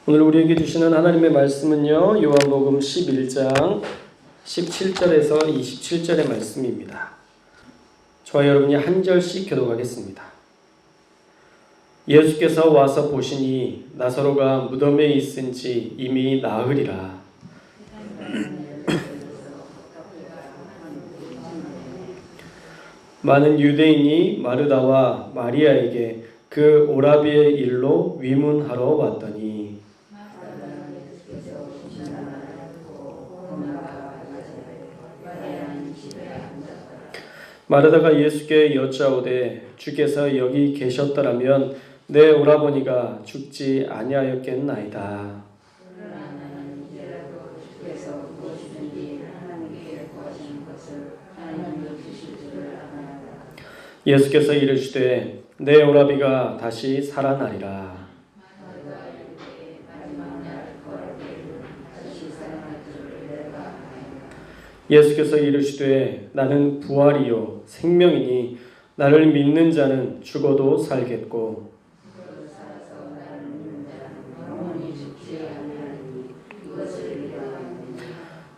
오늘 우리에게 주시는 하나님의 말씀은요, 요한복음 11장 17절에서 27절의 말씀입니다. 저와 여러분이 한 절씩 교독하겠습니다. 예수께서 와서 보시니 나사로가 무덤에 있은지 이미 나으리라. 많은 유대인이 마르다와 마리아에게 그 오라비의 일로 위문하러 왔더니 마르다가 예수께 여짜오되 주께서 여기 계셨더라면 내 오라버니가 죽지 아니하였겠나이다. 예수께서 이르시되 내 오라비가 다시 살아나리라. 예수께서 이르시되 나는 부활이요 생명이니 나를 믿는 자는 죽어도 살겠고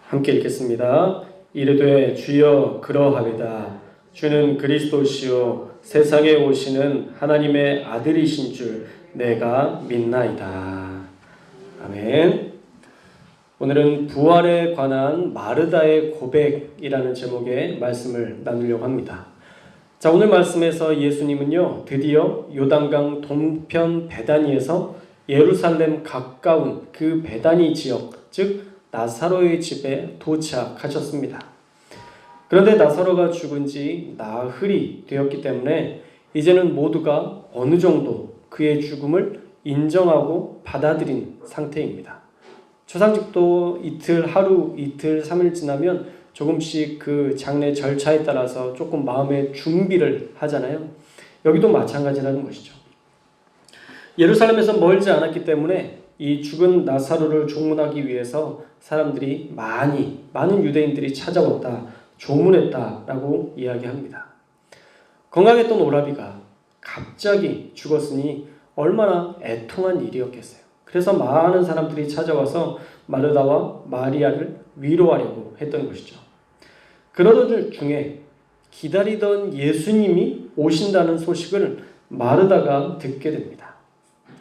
함께 읽겠습니다. 이르되 주여 그러하리다. 주는 그리스도시요 세상에 오시는 하나님의 아들이신 줄 내가 믿나이다. 아멘. 오늘은 부활에 관한 마르다의 고백이라는 제목의 말씀을 나누려고 합니다. 자, 오늘 말씀에서 예수님은요, 드디어 요단강 동편 베다니에서 예루살렘 가까운 그 베다니 지역, 즉 나사로의 집에 도착하셨습니다. 그런데 나사로가 죽은 지 나흘이 되었기 때문에 이제는 모두가 어느 정도 그의 죽음을 인정하고 받아들인 상태입니다. 초상집도 이틀, 하루, 이틀, 3일 지나면 조금씩 그 장례 절차에 따라서 조금 마음의 준비를 하잖아요. 여기도 마찬가지라는 것이죠. 예루살렘에서 멀지 않았기 때문에 이 죽은 나사로를 조문하기 위해서 사람들이 많은 유대인들이 찾아왔다, 조문했다라고 이야기합니다. 건강했던 오라비가 갑자기 죽었으니 얼마나 애통한 일이었겠어요. 그래서 많은 사람들이 찾아와서 마르다와 마리아를 위로하려고 했던 것이죠. 그러던 중에 기다리던 예수님이 오신다는 소식을 마르다가 듣게 됩니다.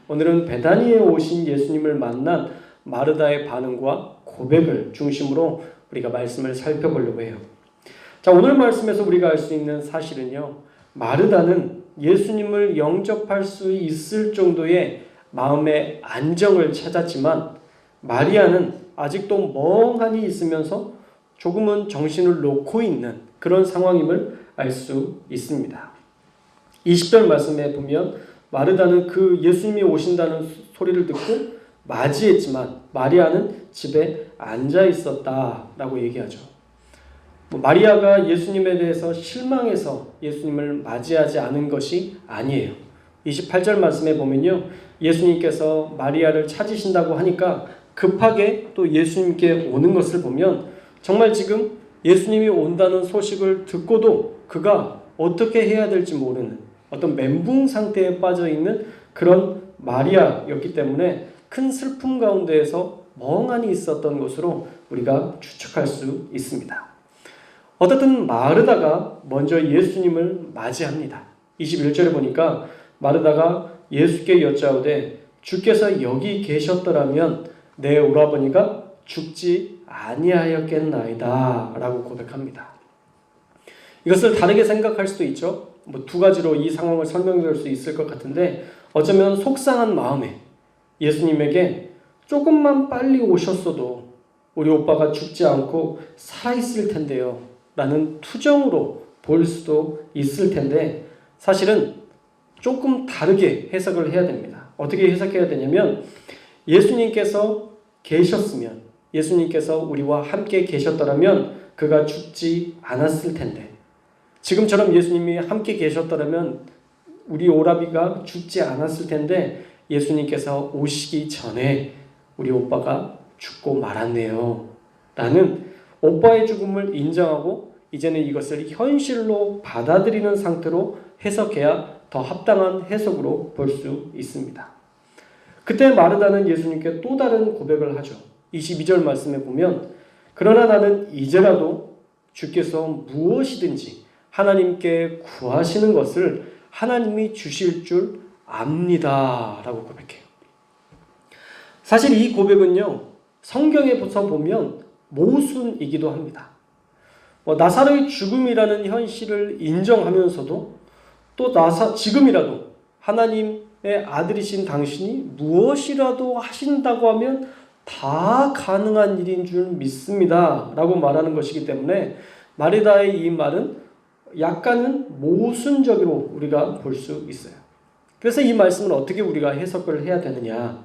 오늘은 베다니에 오신 예수님을 만난 마르다의 반응과 고백을 중심으로 우리가 말씀을 살펴보려고 해요. 자, 오늘 말씀에서 우리가 알 수 있는 사실은요, 마르다는 예수님을 영접할 수 있을 정도의 마음의 안정을 찾았지만 마리아는 아직도 멍하니 있으면서 조금은 정신을 놓고 있는 그런 상황임을 알 수 있습니다. 20절 말씀에 보면 마르다는 그 예수님이 오신다는 소리를 듣고 맞이했지만 마리아는 집에 앉아 있었다라고 얘기하죠. 마리아가 예수님에 대해서 실망해서 예수님을 맞이하지 않은 것이 아니에요. 28절 말씀에 보면요, 예수님께서 마리아를 찾으신다고 하니까 급하게 또 예수님께 오는 것을 보면 정말 지금 예수님이 온다는 소식을 듣고도 그가 어떻게 해야 될지 모르는 어떤 멘붕 상태에 빠져 있는 그런 마리아였기 때문에 큰 슬픔 가운데에서 멍하니 있었던 것으로 우리가 추측할 수 있습니다. 어쨌든 마르다가 먼저 예수님을 맞이합니다. 21절에 보니까 마르다가 예수께 여짜오되 주께서 여기 계셨더라면 내 오라버니가 죽지 아니하였겠나이다 라고 고백합니다. 이것을 다르게 생각할 수도 있죠. 두 가지로 이 상황을 설명할 수 있을 것 같은데, 어쩌면 속상한 마음에 예수님에게 조금만 빨리 오셨어도 우리 오빠가 죽지 않고 살아있을 텐데요 라는 투정으로 볼 수도 있을 텐데, 사실은 조금 다르게 해석을 해야 됩니다. 어떻게 해석해야 되냐면, 예수님께서 계셨으면, 예수님께서 우리와 함께 계셨더라면 그가 죽지 않았을 텐데, 지금처럼 예수님이 함께 계셨더라면 우리 오라비가 죽지 않았을 텐데 예수님께서 오시기 전에 우리 오빠가 죽고 말았네요 라는 오빠의 죽음을 인정하고 이제는 이것을 현실로 받아들이는 상태로 해석해야 더 합당한 해석으로 볼 수 있습니다. 그때 마르다는 예수님께 또 다른 고백을 하죠. 22절 말씀에 보면 그러나 나는 이제라도 주께서 무엇이든지 하나님께 구하시는 것을 하나님이 주실 줄 압니다 라고 고백해요. 사실 이 고백은요, 성경에서 보면 모순이기도 합니다. 나사로의 죽음이라는 현실을 인정하면서도 또 지금이라도 하나님의 아들이신 당신이 무엇이라도 하신다고 하면 다 가능한 일인 줄 믿습니다 라고 말하는 것이기 때문에 마르다의 이 말은 약간은 모순적으로 우리가 볼 수 있어요. 그래서 이 말씀을 어떻게 우리가 해석을 해야 되느냐,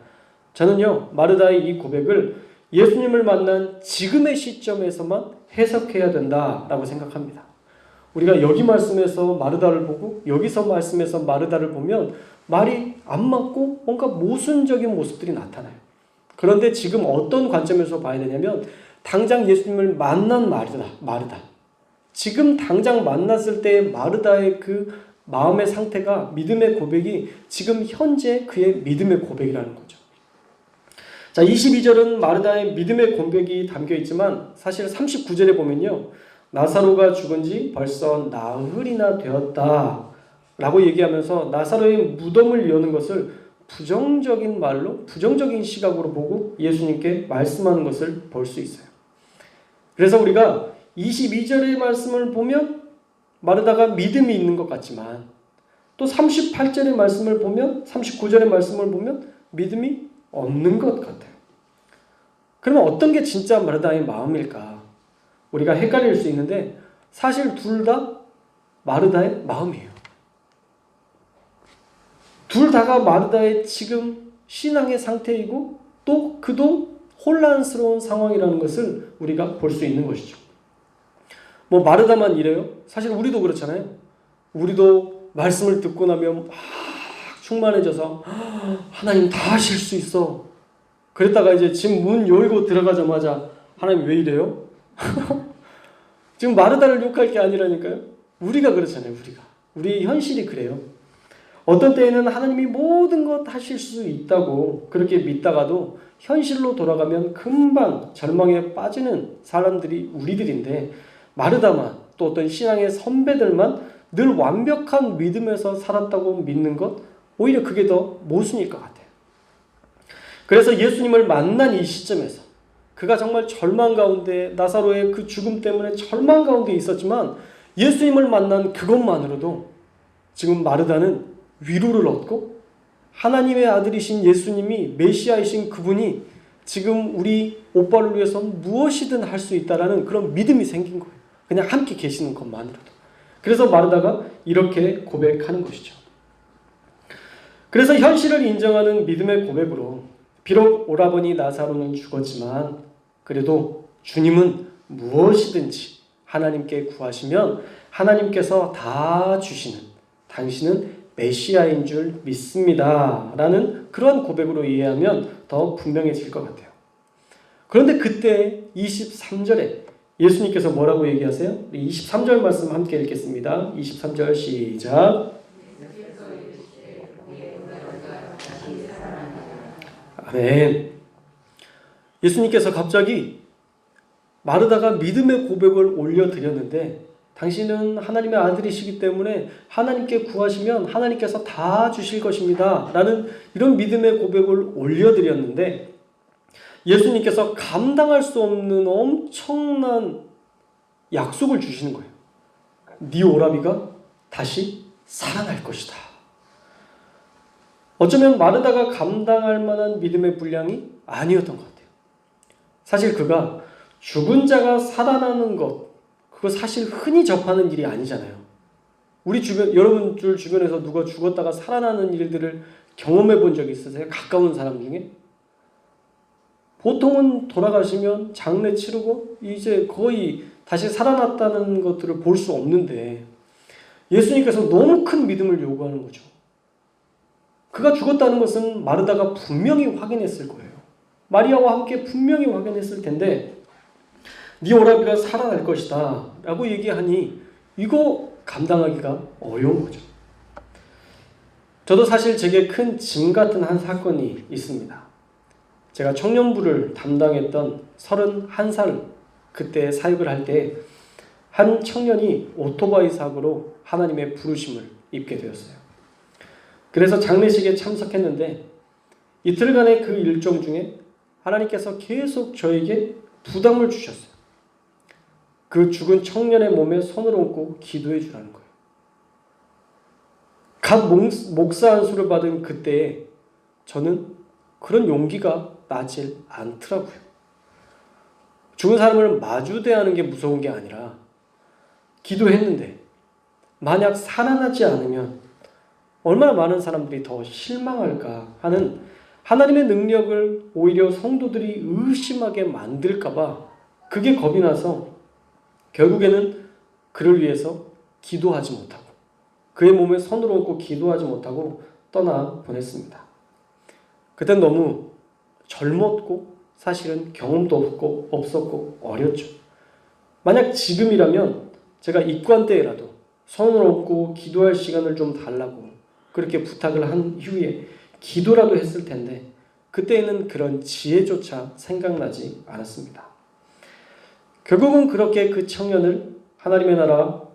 저는요 마르다의 이 고백을 예수님을 만난 지금의 시점에서만 해석해야 된다라고 생각합니다. 우리가 여기 말씀에서 마르다를 보고 여기서 말씀에서 마르다를 보면 말이 안 맞고 뭔가 모순적인 모습들이 나타나요. 그런데 지금 어떤 관점에서 봐야 되냐면 당장 예수님을 만난 마르다. 지금 당장 만났을 때의 마르다의 그 마음의 상태가, 믿음의 고백이 지금 현재 그의 믿음의 고백이라는 거죠. 자, 22절은 마르다의 믿음의 고백이 담겨 있지만 사실 39절에 보면요, 나사로가 죽은 지 벌써 나흘이나 되었다 라고 얘기하면서 나사로의 무덤을 여는 것을 부정적인 말로, 부정적인 시각으로 보고 예수님께 말씀하는 것을 볼 수 있어요. 그래서 우리가 22절의 말씀을 보면 마르다가 믿음이 있는 것 같지만 또 38절의 말씀을 보면, 39절의 말씀을 보면 믿음이 없는 것 같아요. 그러면 어떤 게 진짜 마르다의 마음일까? 우리가 헷갈릴 수 있는데 사실 둘 다 마르다의 마음이에요. 둘 다가 마르다의 지금 신앙의 상태이고 또 그도 혼란스러운 상황이라는 것을 우리가 볼 수 있는 것이죠. 마르다만 이래요? 사실 우리도 그렇잖아요. 우리도 말씀을 듣고 나면 막 충만해져서 하나님 다 하실 수 있어. 그랬다가 이제 집 문 열고 들어가자마자 하나님 왜 이래요? 지금 마르다를 욕할 게 아니라니까요. 우리가 그렇잖아요. 우리 현실이 그래요. 어떤 때에는 하나님이 모든 것 하실 수 있다고 그렇게 믿다가도 현실로 돌아가면 금방 절망에 빠지는 사람들이 우리들인데, 마르다만 또 어떤 신앙의 선배들만 늘 완벽한 믿음에서 살았다고 믿는 것, 오히려 그게 더 모순일 것 같아요. 그래서 예수님을 만난 이 시점에서 그가 정말 절망 가운데, 나사로의 그 죽음 때문에 절망 가운데 있었지만 예수님을 만난 그것만으로도 지금 마르다는 위로를 얻고 하나님의 아들이신 예수님이, 메시아이신 그분이 지금 우리 오빠를 위해서 무엇이든 할 수 있다라는 그런 믿음이 생긴 거예요. 그냥 함께 계시는 것만으로도. 그래서 마르다가 이렇게 고백하는 것이죠. 그래서 현실을 인정하는 믿음의 고백으로 비록 오라버니 나사로는 죽었지만 그래도 주님은 무엇이든지 하나님께 구하시면 하나님께서 다 주시는, 당신은 메시아인 줄 믿습니다 라는 그런 고백으로 이해하면 더 분명해질 것 같아요. 그런데 그때 23절에 예수님께서 뭐라고 얘기하세요? 23절 말씀 함께 읽겠습니다. 23절 시작. 아멘. 예수님께서 갑자기 마르다가 믿음의 고백을 올려드렸는데 당신은 하나님의 아들이시기 때문에 하나님께 구하시면 하나님께서 다 주실 것입니다 라는 이런 믿음의 고백을 올려드렸는데 예수님께서 감당할 수 없는 엄청난 약속을 주시는 거예요. 네 오라비가 다시 살아날 것이다. 어쩌면 마르다가 감당할 만한 믿음의 분량이 아니었던 것 같아요. 사실 그가 죽은 자가 살아나는 것, 그거 사실 흔히 접하는 일이 아니잖아요. 우리 주변, 여러분들 주변에서 누가 죽었다가 살아나는 일들을 경험해 본 적이 있으세요? 가까운 사람 중에? 보통은 돌아가시면 장례 치르고 이제 거의 다시 살아났다는 것들을 볼 수 없는데 예수님께서 너무 큰 믿음을 요구하는 거죠. 그가 죽었다는 것은 마르다가 분명히 확인했을 거예요. 마리아와 함께 분명히 확인했을 텐데 네 오라비가 살아날 것이다 라고 얘기하니 이거 감당하기가 어려운 거죠. 저도 사실 제게 큰 짐 같은 한 사건이 있습니다. 제가 청년부를 담당했던 31살 그때 사역을 할 때 한 청년이 오토바이 사고로 하나님의 부르심을 입게 되었어요. 그래서 장례식에 참석했는데 이틀간의 그 일정 중에 하나님께서 계속 저에게 부담을 주셨어요. 그 죽은 청년의 몸에 손을 얹고 기도해 주라는 거예요. 갓 목사 안수를 받은 그때에 저는 그런 용기가 나질 않더라고요. 죽은 사람을 마주 대하는 게 무서운 게 아니라 기도했는데 만약 살아나지 않으면 얼마나 많은 사람들이 더 실망할까 하는 하나님의 능력을 오히려 성도들이 의심하게 만들까봐 그게 겁이 나서 결국에는 그를 위해서 기도하지 못하고 그의 몸에 손을 얹고 기도하지 못하고 떠나 보냈습니다. 그땐 너무 젊었고 사실은 경험도 없었고 어렸죠. 만약 지금이라면 제가 입관 때라도 손을 얹고 기도할 시간을 좀 달라고 그렇게 부탁을 한 후에 기도라도 했을 텐데 그때에는 그런 지혜조차 생각나지 않았습니다. 결국은 그렇게 그 청년을 하나님의 나라로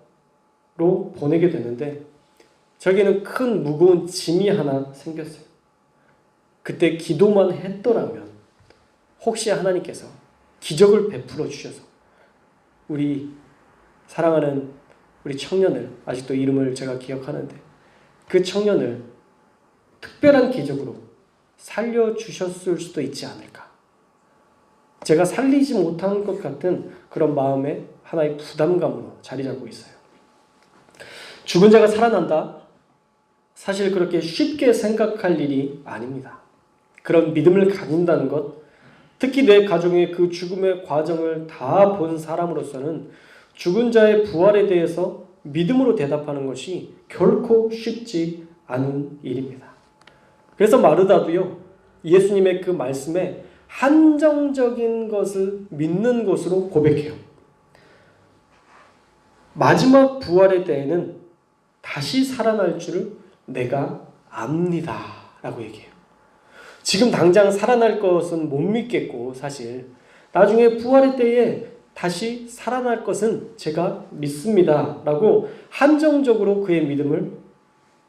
보내게 되는데 저에게는 큰 무거운 짐이 하나 생겼어요. 그때 기도만 했더라면 혹시 하나님께서 기적을 베풀어 주셔서 우리 사랑하는 우리 청년을, 아직도 이름을 제가 기억하는데 그 청년을 특별한 기적으로 살려주셨을 수도 있지 않을까. 제가 살리지 못한 것 같은 그런 마음의 하나의 부담감으로 자리 잡고 있어요. 죽은 자가 살아난다? 사실 그렇게 쉽게 생각할 일이 아닙니다. 그런 믿음을 가진다는 것, 특히 내 가정의 그 죽음의 과정을 다 본 사람으로서는 죽은 자의 부활에 대해서 믿음으로 대답하는 것이 결코 쉽지 않은 일입니다. 그래서 마르다도요, 예수님의 그 말씀에 한정적인 것을 믿는 것으로 고백해요. 마지막 부활의 때에는 다시 살아날 줄을 내가 압니다 라고 얘기해요. 지금 당장 살아날 것은 못 믿겠고 사실 나중에 부활의 때에 다시 살아날 것은 제가 믿습니다 라고 한정적으로 그의 믿음을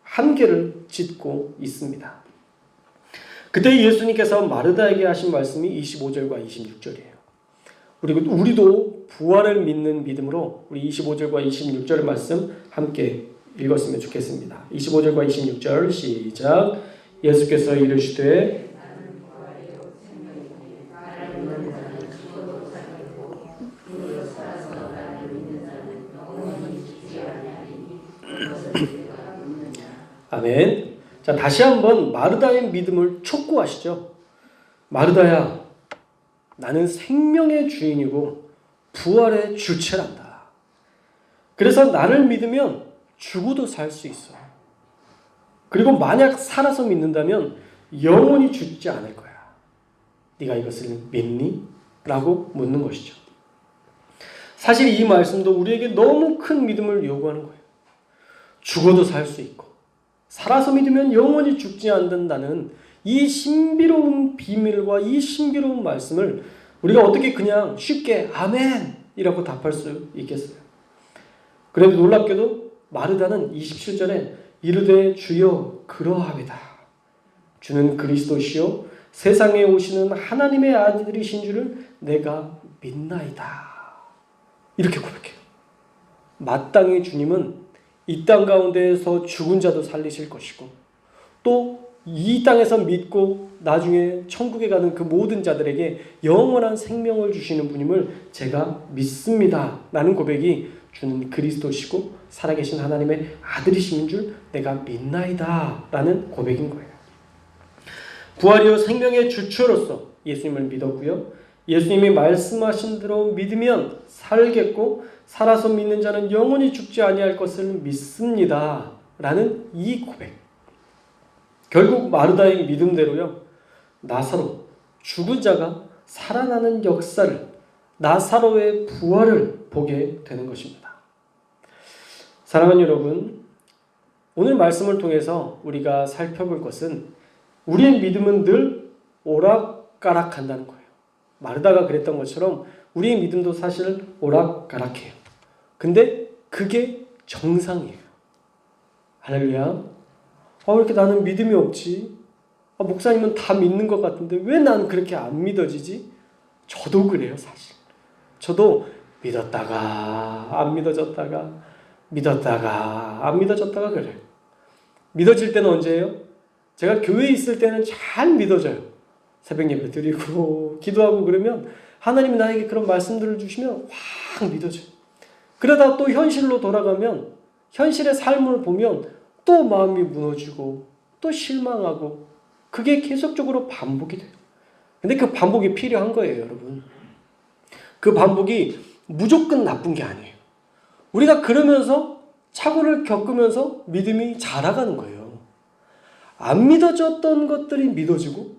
한계를 짓고 있습니다. 그때 예수님께서 마르다에게 하신 말씀이 25절과 26절이에요. 우리도 부활을 믿는 믿음으로 우리 25절과 26절의 말씀 함께 읽었으면 좋겠습니다. 25절과 26절 시작. 예수께서 이르시되 아멘. 자, 다시 한번 마르다의 믿음을 촉구하시죠. 마르다야, 나는 생명의 주인이고 부활의 주체란다. 그래서 나를 믿으면 죽어도 살 수 있어. 그리고 만약 살아서 믿는다면 영원히 죽지 않을 거야. 네가 이것을 믿니? 라고 묻는 것이죠. 사실 이 말씀도 우리에게 너무 큰 믿음을 요구하는 거예요. 죽어도 살 수 있고 살아서 믿으면 영원히 죽지 않는다는 이 신비로운 비밀과 이 신비로운 말씀을 우리가 어떻게 그냥 쉽게 아멘이라고 답할 수 있겠어요? 그래도 놀랍게도 마르다는 27절에 이르되 주여 그러하외다. 주는 그리스도시요 세상에 오시는 하나님의 아들이신 줄을 내가 믿나이다. 이렇게 고백해요. 마땅히 주님은 이 땅 가운데에서 죽은 자도 살리실 것이고 또 이 땅에서 믿고 나중에 천국에 가는 그 모든 자들에게 영원한 생명을 주시는 분임을 제가 믿습니다 라는 고백이 주는 그리스도시고 살아계신 하나님의 아들이신 줄 내가 믿나이다 라는 고백인 거예요. 부활이요 생명의 주체로서 예수님을 믿었고요. 예수님이 말씀하신 대로 믿으면 살겠고 살아서 믿는 자는 영원히 죽지 아니할 것을 믿습니다 라는 이 고백. 결국 마르다의 믿음대로요. 나사로 죽은 자가 살아나는 역사를 나사로의 부활을 보게 되는 것입니다. 사랑하는 여러분, 오늘 말씀을 통해서 우리가 살펴볼 것은 우리의 믿음은 늘 오락가락한다는 거예요. 마르다가 그랬던 것처럼 우리의 믿음도 사실 오락가락해요. 근데 그게 정상이에요. 할렐루야. 왜 이렇게 나는 믿음이 없지? 목사님은 다 믿는 것 같은데 왜 나는 그렇게 안 믿어지지? 저도 그래요, 사실. 저도 믿었다가 안 믿어졌다가 믿었다가 안 믿어졌다가 그래요. 믿어질 때는 언제예요? 제가 교회에 있을 때는 잘 믿어져요. 새벽 예배 드리고 기도하고 그러면 하나님이 나에게 그런 말씀들을 주시면 확 믿어져요. 그러다 또 현실로 돌아가면 현실의 삶을 보면 또 마음이 무너지고 또 실망하고 그게 계속적으로 반복이 돼요. 근데 그 반복이 필요한 거예요, 여러분. 그 반복이 무조건 나쁜 게 아니에요. 우리가 그러면서 착오를 겪으면서 믿음이 자라가는 거예요. 안 믿어졌던 것들이 믿어지고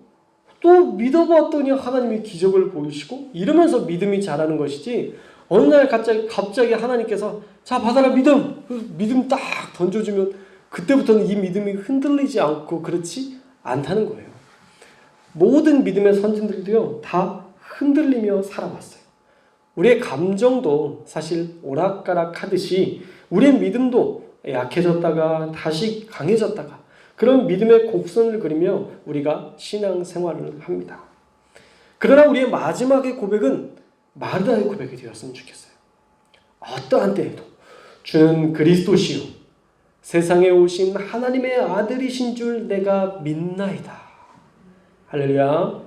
또 믿어봤더니 하나님이 기적을 보이시고 이러면서 믿음이 자라는 것이지 어느 날 갑자기 하나님께서 자 받아라 믿음 딱 던져주면 그때부터는 이 믿음이 흔들리지 않고 그렇지 않다는 거예요. 모든 믿음의 선진들도요 다 흔들리며 살아왔어요. 우리의 감정도 사실 오락가락 하듯이 우리의 믿음도 약해졌다가 다시 강해졌다가 그런 믿음의 곡선을 그리며 우리가 신앙생활을 합니다. 그러나 우리의 마지막의 고백은 마르다의 고백이 되었으면 좋겠어요. 어떠한 때에도 주는 그리스도시요 세상에 오신 하나님의 아들이신 줄 내가 믿나이다. 할렐루야.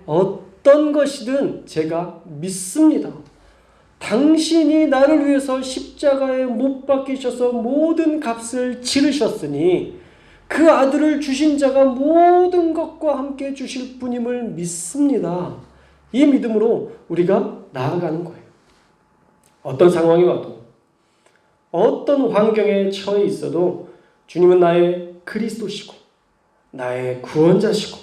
어떤 것이든 제가 믿습니다. 당신이 나를 위해서 십자가에 못 박히셔서 모든 값을 치르셨으니 그 아들을 주신 자가 모든 것과 함께 주실 분임을 믿습니다. 이 믿음으로 우리가 나아가는 거예요. 어떤 상황이 와도 어떤 환경에 처해 있어도 주님은 나의 그리스도시고 나의 구원자시고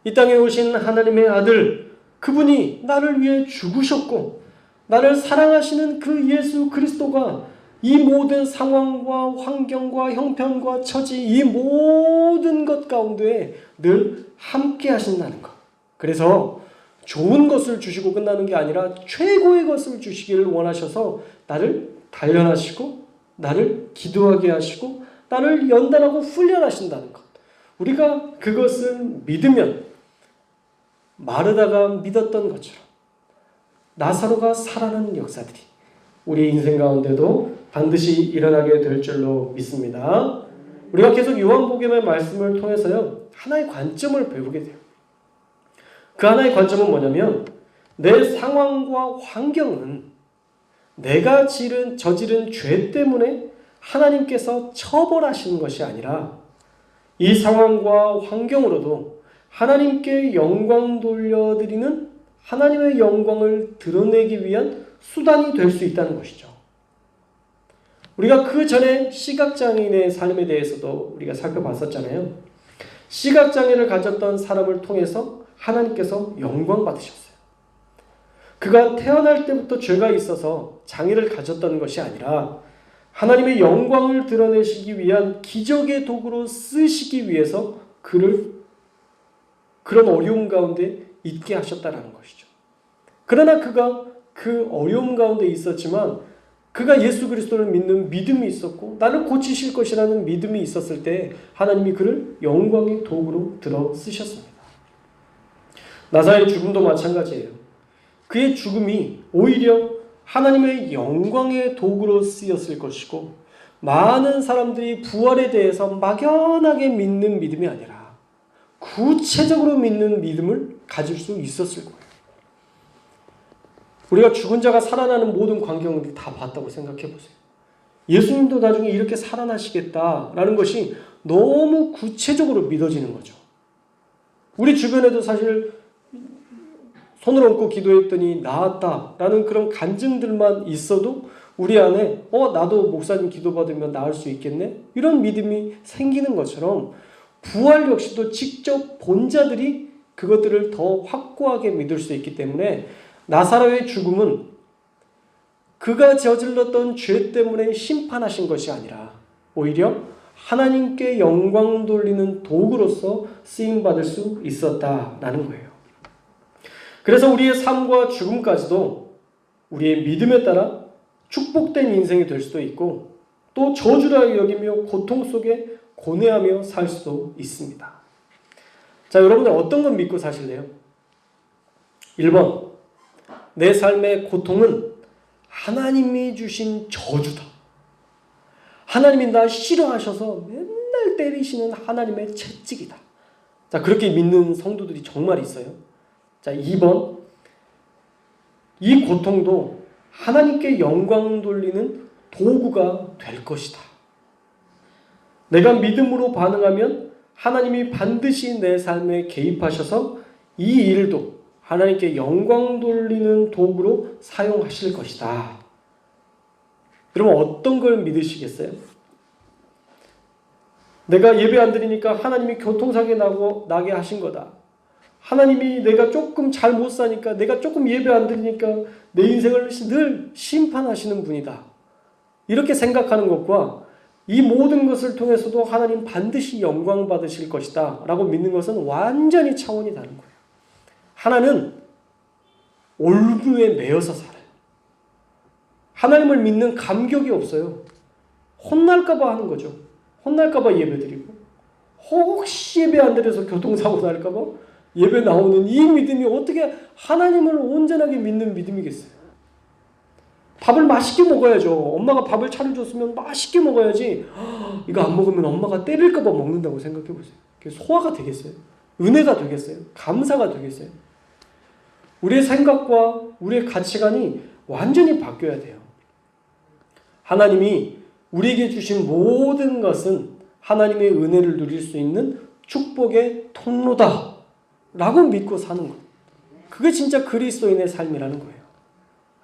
이 땅에 오신 하나님의 아들 그분이 나를 위해 죽으셨고 나를 사랑하시는 그 예수 그리스도가 이 모든 상황과 환경과 형편과 처지 이 모든 것 가운데 늘 함께 하신다는 것. 그래서 좋은 것을 주시고 끝나는 게 아니라 최고의 것을 주시기를 원하셔서 나를 단련하시고 나를 기도하게 하시고 나를 연단하고 훈련하신다는 것. 우리가 그것을 믿으면 마르다가 믿었던 것처럼 나사로가 살아나는 역사들이 우리 인생 가운데도 반드시 일어나게 될 줄로 믿습니다. 우리가 계속 요한복음의 말씀을 통해서요 하나의 관점을 배우게 돼요. 그 하나의 관점은 뭐냐면 내 상황과 환경은 내가 저지른 죄 때문에 하나님께서 처벌하시는 것이 아니라 이 상황과 환경으로도 하나님께 영광 돌려드리는 하나님의 영광을 드러내기 위한 수단이 될 수 있다는 것이죠. 우리가 그 전에 시각장애인의 삶에 대해서도 우리가 살펴봤었잖아요. 시각장애를 가졌던 사람을 통해서 하나님께서 영광 받으셨어요. 그가 태어날 때부터 죄가 있어서 장애를 가졌던 것이 아니라 하나님의 영광을 드러내시기 위한 기적의 도구로 쓰시기 위해서 그를 그런 어려움 가운데 있게 하셨다는 것이죠. 그러나 그가 그 어려움 가운데 있었지만 그가 예수 그리스도를 믿는 믿음이 있었고 나를 고치실 것이라는 믿음이 있었을 때 하나님이 그를 영광의 도구로 들어 쓰셨습니다. 나사로의 죽음도 마찬가지예요. 그의 죽음이 오히려 하나님의 영광의 도구로 쓰였을 것이고 많은 사람들이 부활에 대해서 막연하게 믿는 믿음이 아니라 구체적으로 믿는 믿음을 가질 수 있었을 거예요. 우리가 죽은 자가 살아나는 모든 광경을 다 봤다고 생각해 보세요. 예수님도 나중에 이렇게 살아나시겠다라는 것이 너무 구체적으로 믿어지는 거죠. 우리 주변에도 사실 손을 얹고 기도했더니 나았다라는 그런 간증들만 있어도 우리 안에 나도 목사님 기도받으면 나을 수 있겠네? 이런 믿음이 생기는 것처럼 부활 역시도 직접 본 자들이 그것들을 더 확고하게 믿을 수 있기 때문에 나사로의 죽음은 그가 저질렀던 죄 때문에 심판하신 것이 아니라 오히려 하나님께 영광 돌리는 도구로서 쓰임받을 수 있었다라는 거예요. 그래서 우리의 삶과 죽음까지도 우리의 믿음에 따라 축복된 인생이 될 수도 있고 또 저주라 여기며 고통 속에 고뇌하며 살 수도 있습니다. 자, 여러분들 어떤 건 믿고 사실래요? 1번, 내 삶의 고통은 하나님이 주신 저주다. 하나님이 나 싫어하셔서 맨날 때리시는 하나님의 채찍이다. 자, 그렇게 믿는 성도들이 정말 있어요. 자, 2번, 이 고통도 하나님께 영광 돌리는 도구가 될 것이다. 내가 믿음으로 반응하면 하나님이 반드시 내 삶에 개입하셔서 이 일도 하나님께 영광 돌리는 도구로 사용하실 것이다. 여러분 어떤 걸 믿으시겠어요? 내가 예배 안 드리니까 하나님이 교통사고 나게 하신 거다. 하나님이 내가 조금 잘 못 사니까 내가 조금 예배 안 드리니까 내 인생을 늘 심판하시는 분이다. 이렇게 생각하는 것과 이 모든 것을 통해서도 하나님 반드시 영광 받으실 것이다 라고 믿는 것은 완전히 차원이 다른 거예요. 하나는 올무에 매여서 살아요. 하나님을 믿는 감격이 없어요. 혼날까봐 하는 거죠. 혼날까봐 예배드리고 혹시 예배 안 드려서 교통사고 날까봐 예배 나오는 이 믿음이 어떻게 하나님을 온전하게 믿는 믿음이겠어요? 밥을 맛있게 먹어야죠. 엄마가 밥을 차려줬으면 맛있게 먹어야지. 이거 안 먹으면 엄마가 때릴까봐 먹는다고 생각해보세요. 그게 소화가 되겠어요? 은혜가 되겠어요? 감사가 되겠어요? 우리의 생각과 우리의 가치관이 완전히 바뀌어야 돼요. 하나님이 우리에게 주신 모든 것은 하나님의 은혜를 누릴 수 있는 축복의 통로다 라고 믿고 사는 것. 그게 진짜 그리스도인의 삶이라는 거예요.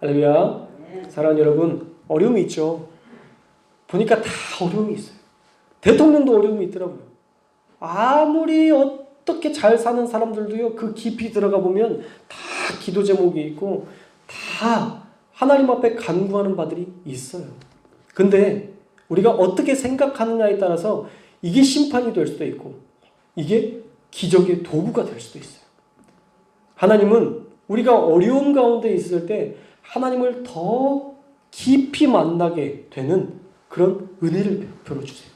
할렐루야. 사랑하는 여러분, 어려움이 있죠. 보니까 다 어려움이 있어요. 대통령도 어려움이 있더라고요. 아무리 어떻게 잘 사는 사람들도요, 그 깊이 들어가 보면 다 기도 제목이 있고 다 하나님 앞에 간구하는 바들이 있어요. 근데 우리가 어떻게 생각하느냐에 따라서 이게 심판이 될 수도 있고 이게 기적의 도구가 될 수도 있어요. 하나님은 우리가 어려움 가운데 있을 때 하나님을 더 깊이 만나게 되는 그런 은혜를 베풀어 주세요.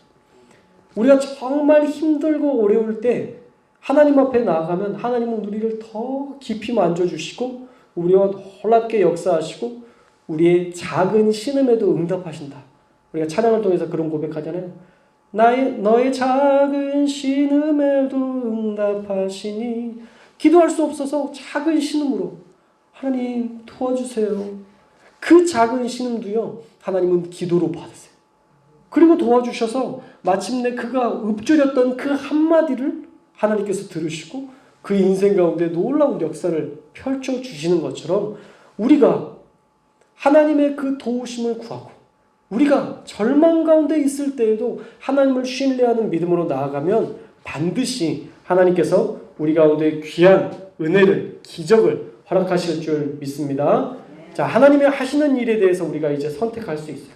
우리가 정말 힘들고 어려울 때 하나님 앞에 나아가면 하나님은 우리를 더 깊이 만져주시고 우리와 놀랍게 역사하시고 우리의 작은 신음에도 응답하신다. 우리가 찬양을 통해서 그런 고백하잖아요. 너의 작은 신음에도 응답하시니. 기도할 수 없어서 작은 신음으로 하나님 도와주세요. 그 작은 신음도요, 하나님은 기도로 받으세요. 그리고 도와주셔서 마침내 그가 읊조렸던 그 한마디를 하나님께서 들으시고 그 인생 가운데 놀라운 역사를 펼쳐주시는 것처럼 우리가 하나님의 그 도우심을 구하고 우리가 절망 가운데 있을 때에도 하나님을 신뢰하는 믿음으로 나아가면 반드시 하나님께서 우리 가운데 귀한 은혜를, 기적을 허락하실 줄 믿습니다. 자, 하나님이 하시는 일에 대해서 우리가 이제 선택할 수 있어요.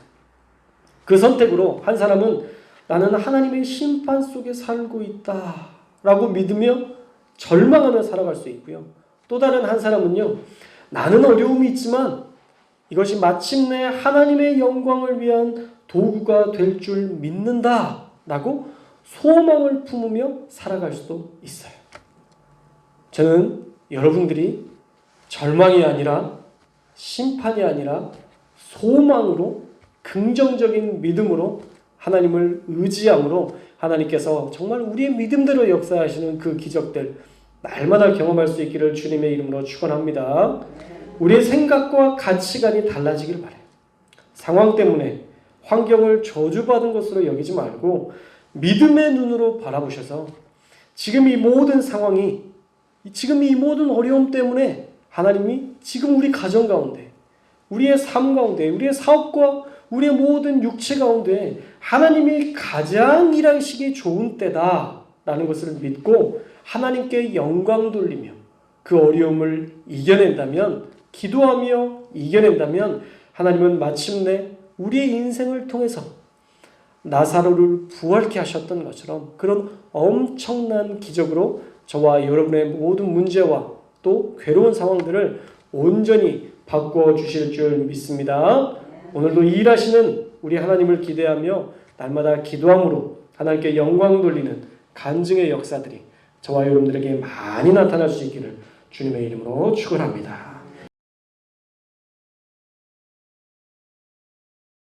그 선택으로 한 사람은 나는 하나님의 심판 속에 살고 있다 라고 믿으며 절망하며 살아갈 수 있고요. 또 다른 한 사람은요, 나는 어려움이 있지만 이것이 마침내 하나님의 영광을 위한 도구가 될 줄 믿는다 라고 소망을 품으며 살아갈 수도 있어요. 저는 여러분들이 절망이 아니라 심판이 아니라 소망으로 긍정적인 믿음으로 하나님을 의지함으로 하나님께서 정말 우리의 믿음대로 역사하시는 그 기적들 날마다 경험할 수 있기를 주님의 이름으로 축원합니다. 우리의 생각과 가치관이 달라지길 바라요. 상황 때문에 환경을 저주받은 것으로 여기지 말고 믿음의 눈으로 바라보셔서 지금 이 모든 상황이, 지금 이 모든 어려움 때문에 하나님이 지금 우리 가정 가운데, 우리의 삶 가운데, 우리의 사업과 우리의 모든 육체 가운데 하나님이 가장 일하시기 좋은 때다라는 것을 믿고 하나님께 영광 돌리며 그 어려움을 이겨낸다면, 기도하며 이겨낸다면 하나님은 마침내 우리의 인생을 통해서 나사로를 부활케 하셨던 것처럼 그런 엄청난 기적으로 저와 여러분의 모든 문제와 또 괴로운 상황들을 온전히 바꾸어 주실 줄 믿습니다. 오늘도 일하시는 우리 하나님을 기대하며 날마다 기도함으로 하나님께 영광 돌리는 간증의 역사들이 저와 여러분들에게 많이 나타날 수 있기를 주님의 이름으로 축원합니다.